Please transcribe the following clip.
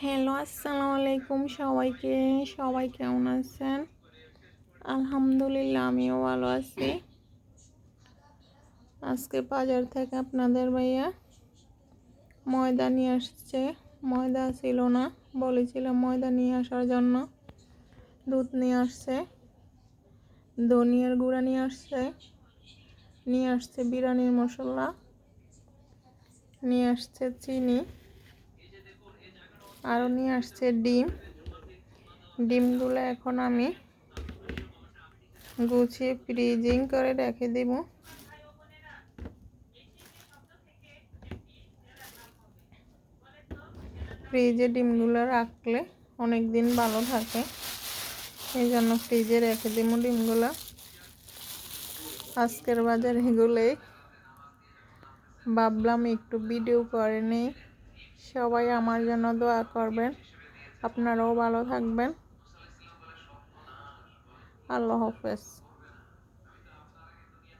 Hello, আসসালামু আলাইকুম সবাইকে। সবাই কেমন আছেন? আলহামদুলিল্লাহ, আমিও ভালো আছি। আজকে বাজার থেকে আপনাদের ভাইয়া ময়দা নিয়ে আসছে। ময়দা ছিল না, বলেছিলাম ময়দা নিয়ে আসার জন্য। দুধ নিয়ে আসছে, ধনিয়ার গুঁড়া নিয়ে আসছে বিরিয়ানির মশলা, নিয়ে আসছে চিনি, আরও নিয়ে আসছে ডিমগুলো এখন আমি গুছিয়ে ফ্রিজিং করে রেখে দেব। ফ্রিজে ডিমগুলো রাখলে অনেক দিন ভালো থাকে, এই জন্য ফ্রিজে রেখে দেব ডিমগুলো। আজকের বাজার এগুলোই, ভাবলাম একটু ভিডিও করে নেই। সবাই আমার জন্য দোয়া করবেন, আপনারাও ভালো থাকবেন। আল্লাহ হাফেজ।